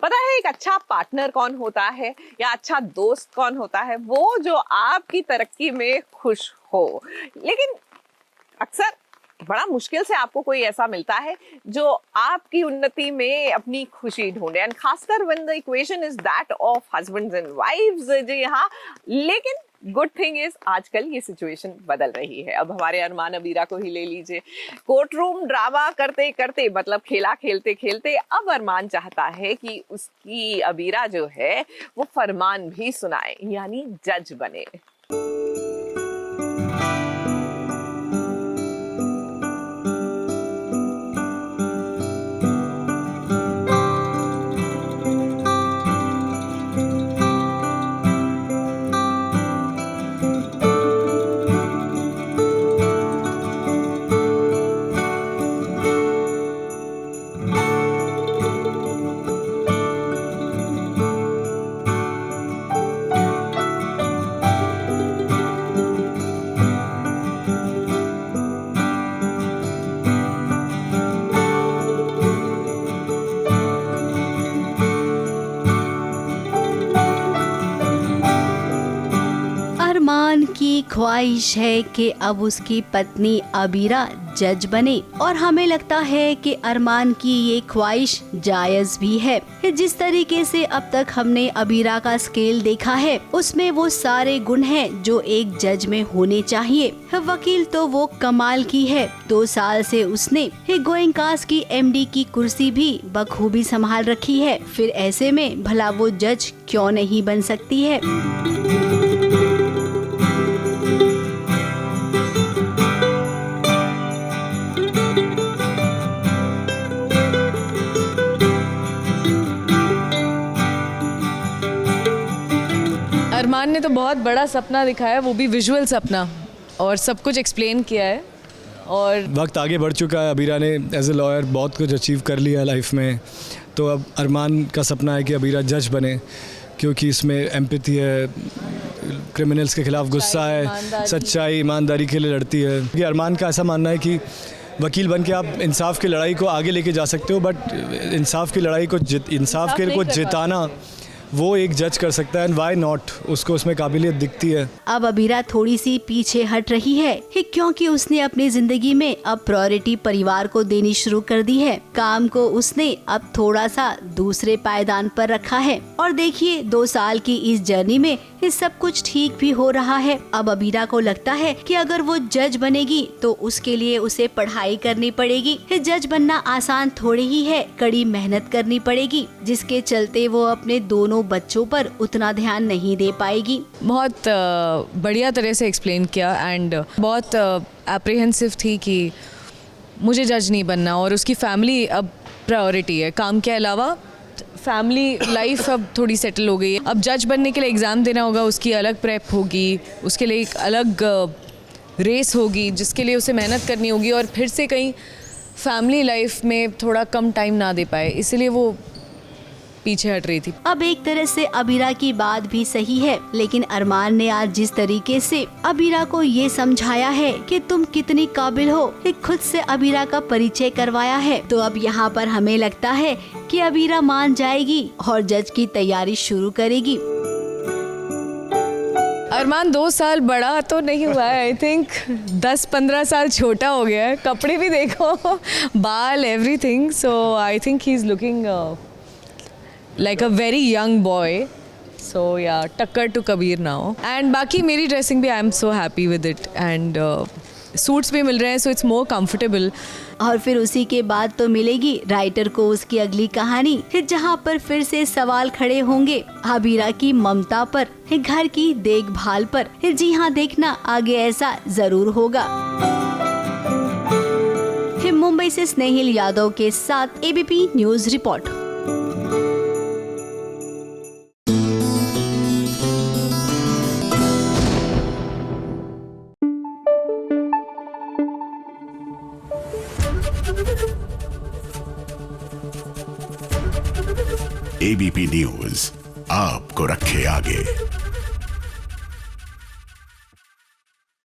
पता है एक अच्छा पार्टनर कौन होता है या अच्छा दोस्त कौन होता है? वो जो आपकी तरक्की में खुश हो। लेकिन अक्सर बड़ा मुश्किल से आपको कोई ऐसा मिलता है जो आपकी उन्नति में अपनी खुशी ढूंढे, एंड खासकर when the equation is that of husbands and wifes. जी हाँ, लेकिन गुड थिंग इज आजकल ये सिचुएशन बदल रही है। अब हमारे अरमान अबीरा को ही ले लीजिए, कोर्ट रूम ड्रामा करते करते, मतलब खेला खेलते खेलते, अब अरमान चाहता है कि उसकी अबीरा जो है वो फरमान भी सुनाए, यानी जज बने। अरमान की ख्वाहिश है कि अब उसकी पत्नी अबीरा जज बने, और हमें लगता है कि अरमान की ये ख्वाहिश जायज भी है। जिस तरीके से अब तक हमने अबीरा का स्केल देखा है, उसमें वो सारे गुण हैं जो एक जज में होने चाहिए। वकील तो वो कमाल की है, 2 साल से उसने गोयंकास की MD की कुर्सी भी बखूबी संभाल रखी है, फिर ऐसे में भला वो जज क्यों नहीं बन सकती है? अरमान ने तो बहुत बड़ा सपना दिखाया, वो भी विजुअल सपना, और सब कुछ एक्सप्लेन किया है। और वक्त आगे बढ़ चुका है, अबीरा ने एज ए लॉयर बहुत कुछ अचीव कर लिया है लाइफ में, तो अब अरमान का सपना है कि अबीरा जज बने, क्योंकि इसमें एम्पैथी है, क्रिमिनल्स के खिलाफ गुस्सा है, सच्चाई ईमानदारी के लिए लड़ती है। कि अरमान का ऐसा मानना है कि वकील बन के आप इंसाफ की लड़ाई को आगे लेके जा सकते हो, बट इंसाफ की लड़ाई को इंसाफ को जिताना वो एक जज कर सकता है, एंड व्हाई नॉट, उसको उसमें काबिलियत दिखती है। अब अबीरा थोड़ी सी पीछे हट रही है क्योंकि उसने अपनी जिंदगी में अब प्रायोरिटी परिवार को देनी शुरू कर दी है। काम को उसने अब थोड़ा सा दूसरे पायदान पर रखा है, और देखिए 2 साल की इस जर्नी में सब कुछ ठीक भी हो रहा है। अब अबीरा को लगता है कि अगर वो जज बनेगी तो उसके लिए उसे पढ़ाई करनी पड़ेगी। जज बनना आसान थोड़ी ही है, कड़ी मेहनत करनी पड़ेगी, जिसके चलते वो अपने दोनों बच्चों पर उतना ध्यान नहीं दे पाएगी। बहुत बढ़िया तरह से एक्सप्लेन किया, एंड बहुत एप्रीहेंसिव थी कि मुझे जज नहीं बनना, और उसकी फैमिली अब प्रायोरिटी है, काम के अलावा फैमिली लाइफ अब थोड़ी सेटल हो गई है। अब जज बनने के लिए एग्ज़ाम देना होगा, उसकी अलग प्रेप होगी, उसके लिए एक अलग रेस होगी जिसके लिए उसे मेहनत करनी होगी, और फिर से कहीं फैमिली लाइफ में थोड़ा कम टाइम ना दे पाए, इसलिए वो पीछे हट रही थी। अब एक तरह से अबीरा की बात भी सही है, लेकिन अरमान ने आज जिस तरीके से अबीरा को ये समझाया है कि तुम कितनी काबिल हो, खुद से अबीरा का परिचय करवाया है, तो अब यहाँ पर हमें लगता है कि अबीरा मान जाएगी और जज की तैयारी शुरू करेगी। अरमान 2 साल बड़ा तो नहीं हुआ है, आई थिंक 10-15 साल छोटा हो गया है। कपड़े भी देखो, बाल, everything, so I think he is looking like a very young boy, so yeah, टक्कर to कबीर now, and बाकी मेरी ड्रेसिंग भी I am so happy with it, and suits भी मिल रहे हैं, so it's more comfortable। और फिर उसी के बाद तो मिलेगी राइटर को उसकी अगली कहानी, जहाँ पर फिर से सवाल खड़े होंगे अबीरा की ममता पर, घर की देखभाल पर। जी हाँ, देखना आगे ऐसा जरूर होगा। मुंबई से स्नेहिल यादव के साथ ABP news report. ABP news आपको रखे आगे।